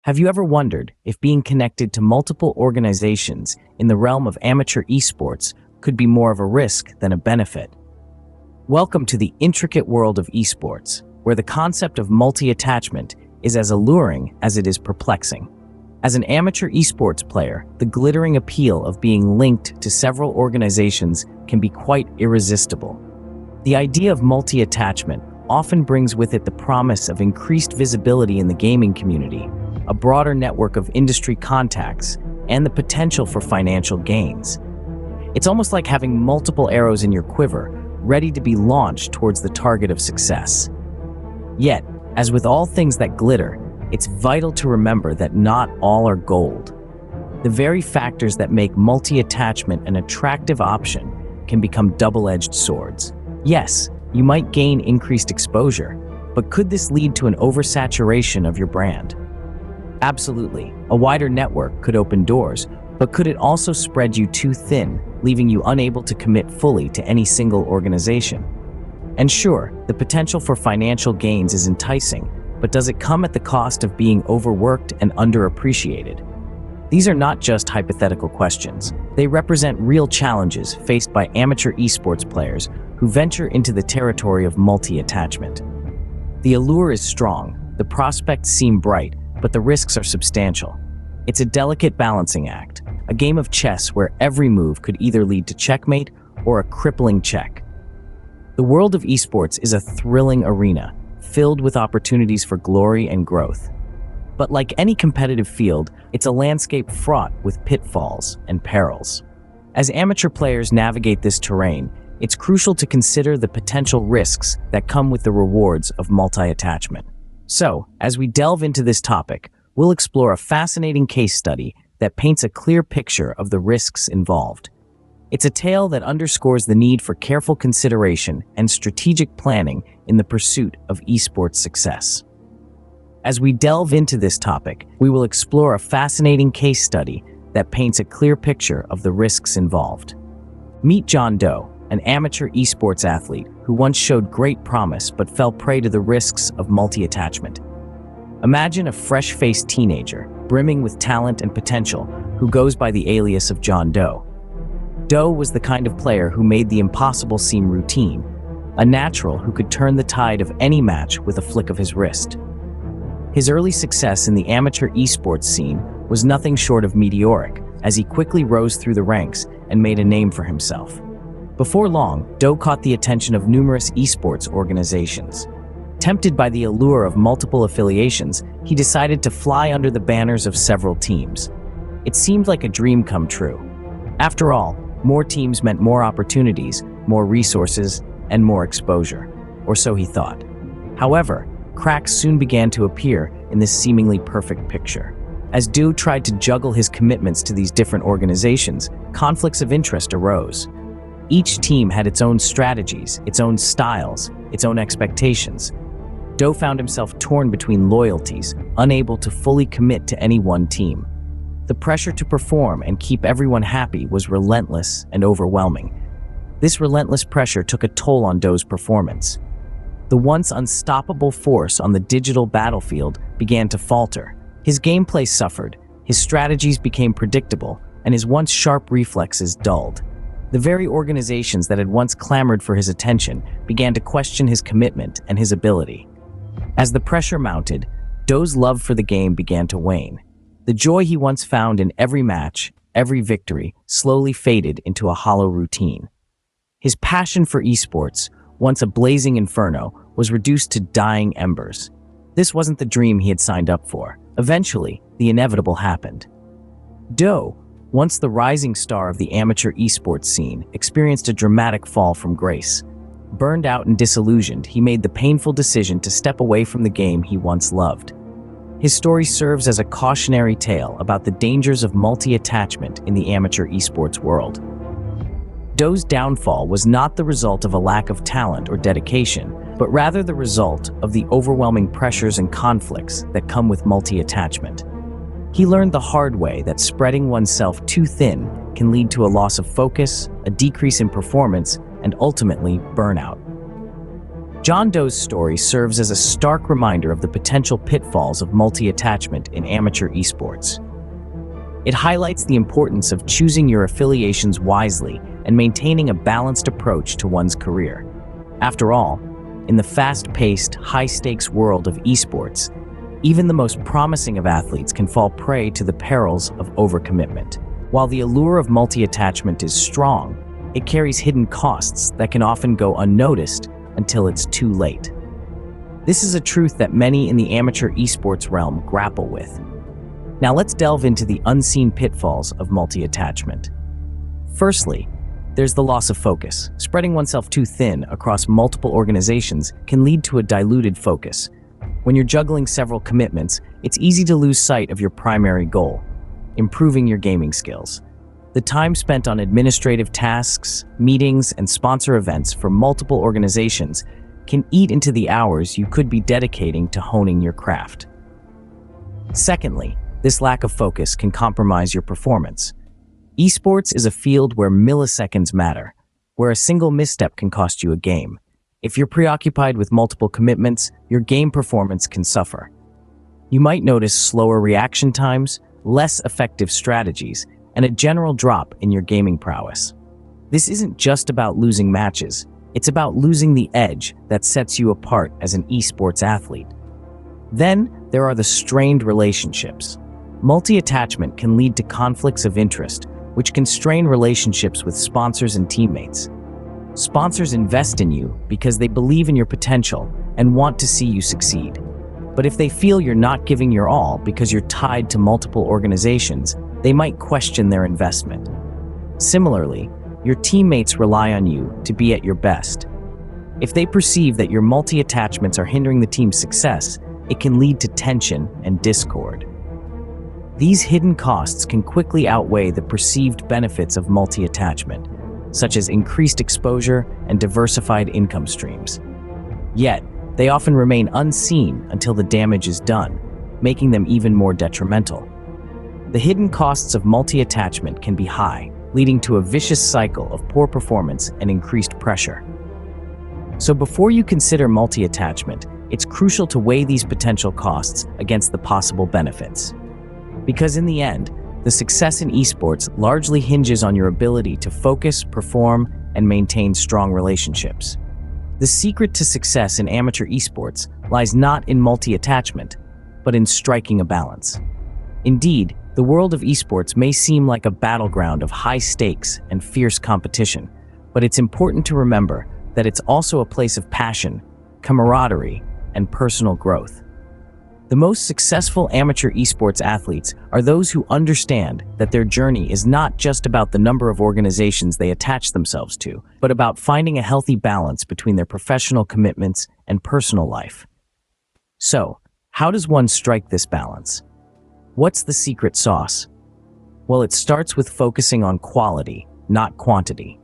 Have you ever wondered if being connected to multiple organizations in the realm of amateur esports could be more of a risk than a benefit? Welcome to the intricate world of esports, where the concept of multi-attachment is as alluring as it is perplexing. As an amateur esports player, the glittering appeal of being linked to several organizations can be quite irresistible. The idea of multi-attachment often brings with it the promise of increased visibility in the gaming community, a broader network of industry contacts, and the potential for financial gains. It's almost like having multiple arrows in your quiver, ready to be launched towards the target of success. Yet, as with all things that glitter, it's vital to remember that not all are gold. The very factors that make multi-attachment an attractive option can become double-edged swords. Yes, you might gain increased exposure, but could this lead to an oversaturation of your brand? Absolutely. A wider network could open doors, but could it also spread you too thin, leaving you unable to commit fully to any single organization? And sure, the potential for financial gains is enticing, but does it come at the cost of being overworked and underappreciated? These are not just hypothetical questions. They represent real challenges faced by amateur esports players who venture into the territory of multi-attachment. The allure is strong, the prospects seem bright, but the risks are substantial. It's a delicate balancing act, a game of chess where every move could either lead to checkmate or a crippling check. The world of esports is a thrilling arena, filled with opportunities for glory and growth. But like any competitive field, it's a landscape fraught with pitfalls and perils. As amateur players navigate this terrain, it's crucial to consider the potential risks that come with the rewards of multi-attachment. So, as we delve into this topic, we'll explore a fascinating case study that paints a clear picture of the risks involved. It's a tale that underscores the need for careful consideration and strategic planning in the pursuit of esports success. As we delve into this topic, we will explore a fascinating case study that paints a clear picture of the risks involved. Meet John Doe, an amateur esports athlete who once showed great promise but fell prey to the risks of multi-attachment. Imagine a fresh-faced teenager, brimming with talent and potential, who goes by the alias of John Doe. Doe was the kind of player who made the impossible seem routine, a natural who could turn the tide of any match with a flick of his wrist. His early success in the amateur esports scene was nothing short of meteoric, as he quickly rose through the ranks and made a name for himself. Before long, Doe caught the attention of numerous esports organizations. Tempted by the allure of multiple affiliations, he decided to fly under the banners of several teams. It seemed like a dream come true. After all, more teams meant more opportunities, more resources, and more exposure, or so he thought. However, cracks soon began to appear in this seemingly perfect picture. As Doe tried to juggle his commitments to these different organizations, conflicts of interest arose. Each team had its own strategies, its own styles, its own expectations. Doe found himself torn between loyalties, unable to fully commit to any one team. The pressure to perform and keep everyone happy was relentless and overwhelming. This relentless pressure took a toll on Doe's performance. The once unstoppable force on the digital battlefield began to falter. His gameplay suffered, his strategies became predictable, and his once sharp reflexes dulled. The very organizations that had once clamored for his attention began to question his commitment and his ability. As the pressure mounted, Doe's love for the game began to wane. The joy he once found in every match, every victory, slowly faded into a hollow routine. His passion for esports, once a blazing inferno, was reduced to dying embers. This wasn't the dream he had signed up for. Eventually, the inevitable happened. Doe, once the rising star of the amateur esports scene, experienced a dramatic fall from grace. Burned out and disillusioned, he made the painful decision to step away from the game he once loved. His story serves as a cautionary tale about the dangers of multi-attachment in the amateur esports world. Doe's downfall was not the result of a lack of talent or dedication, but rather the result of the overwhelming pressures and conflicts that come with multi-attachment. He learned the hard way that spreading oneself too thin can lead to a loss of focus, a decrease in performance, and ultimately burnout. John Doe's story serves as a stark reminder of the potential pitfalls of multi-attachment in amateur esports. It highlights the importance of choosing your affiliations wisely and maintaining a balanced approach to one's career. After all, in the fast-paced, high-stakes world of esports, even the most promising of athletes can fall prey to the perils of overcommitment. While the allure of multi-attachment is strong, it carries hidden costs that can often go unnoticed until it's too late. This is a truth that many in the amateur esports realm grapple with. Now let's delve into the unseen pitfalls of multi-attachment. Firstly, there's the loss of focus. Spreading oneself too thin across multiple organizations can lead to a diluted focus. When you're juggling several commitments, it's easy to lose sight of your primary goal: improving your gaming skills. The time spent on administrative tasks, meetings, and sponsor events for multiple organizations can eat into the hours you could be dedicating to honing your craft. Secondly, this lack of focus can compromise your performance. Esports is a field where milliseconds matter, where a single misstep can cost you a game. If you're preoccupied with multiple commitments, your game performance can suffer. You might notice slower reaction times, less effective strategies, and a general drop in your gaming prowess. This isn't just about losing matches, it's about losing the edge that sets you apart as an esports athlete. Then, there are the strained relationships. Multi-attachment can lead to conflicts of interest, which can strain relationships with sponsors and teammates. Sponsors invest in you because they believe in your potential and want to see you succeed. But if they feel you're not giving your all because you're tied to multiple organizations, they might question their investment. Similarly, your teammates rely on you to be at your best. If they perceive that your multi-attachments are hindering the team's success, it can lead to tension and discord. These hidden costs can quickly outweigh the perceived benefits of multi-attachment, such as increased exposure and diversified income streams. Yet, they often remain unseen until the damage is done, making them even more detrimental. The hidden costs of multi-attachment can be high, leading to a vicious cycle of poor performance and increased pressure. So before you consider multi-attachment, it's crucial to weigh these potential costs against the possible benefits. Because in the end, the success in esports largely hinges on your ability to focus, perform, and maintain strong relationships. The secret to success in amateur esports lies not in multi-attachment, but in striking a balance. Indeed, the world of esports may seem like a battleground of high stakes and fierce competition, but it's important to remember that it's also a place of passion, camaraderie, and personal growth. The most successful amateur esports athletes are those who understand that their journey is not just about the number of organizations they attach themselves to, but about finding a healthy balance between their professional commitments and personal life. So, how does one strike this balance? What's the secret sauce? Well, it starts with focusing on quality, not quantity.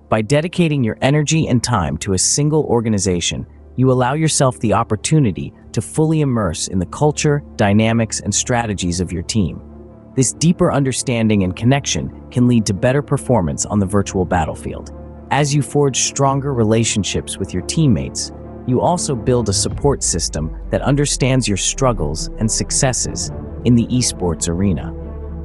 By dedicating your energy and time to a single organization, you allow yourself the opportunity to fully immerse in the culture, dynamics, and strategies of your team. This deeper understanding and connection can lead to better performance on the virtual battlefield. As you forge stronger relationships with your teammates, you also build a support system that understands your struggles and successes in the esports arena.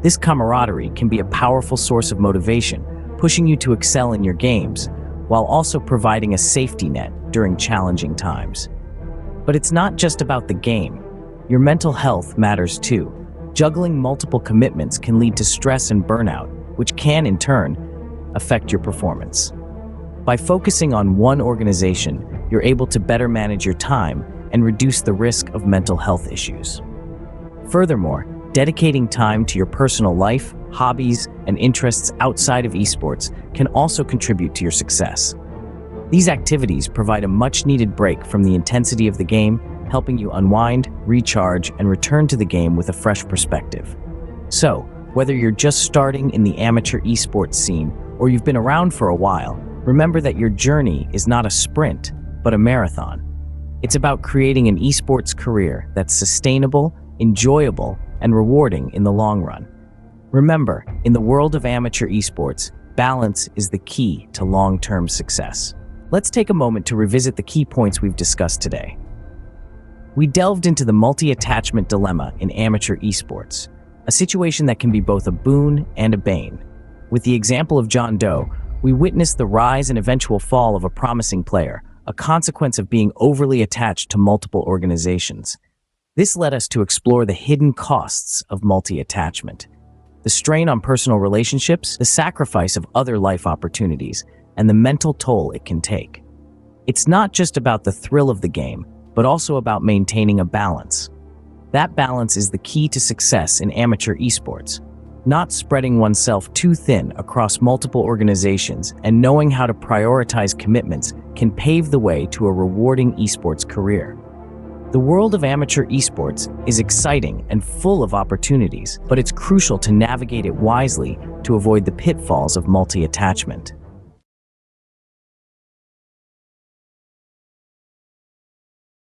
This camaraderie can be a powerful source of motivation, pushing you to excel in your games, while also providing a safety net during challenging times. But it's not just about the game. Your mental health matters too. Juggling multiple commitments can lead to stress and burnout, which can, in turn, affect your performance. By focusing on one organization, you're able to better manage your time and reduce the risk of mental health issues. Furthermore, dedicating time to your personal life, hobbies, and interests outside of esports can also contribute to your success. These activities provide a much-needed break from the intensity of the game, helping you unwind, recharge, and return to the game with a fresh perspective. So, whether you're just starting in the amateur esports scene or you've been around for a while, remember that your journey is not a sprint, but a marathon. It's about creating an esports career that's sustainable, enjoyable, and rewarding in the long run. Remember, in the world of amateur esports, balance is the key to long-term success. Let's take a moment to revisit the key points we've discussed today. We delved into the multi-attachment dilemma in amateur esports, a situation that can be both a boon and a bane. With the example of John Doe, we witnessed the rise and eventual fall of a promising player, a consequence of being overly attached to multiple organizations. This led us to explore the hidden costs of multi-attachment, the strain on personal relationships, the sacrifice of other life opportunities, and the mental toll it can take. It's not just about the thrill of the game, but also about maintaining a balance. That balance is the key to success in amateur esports. Not spreading oneself too thin across multiple organizations and knowing how to prioritize commitments can pave the way to a rewarding esports career. The world of amateur esports is exciting and full of opportunities, but it's crucial to navigate it wisely to avoid the pitfalls of multi-attachment.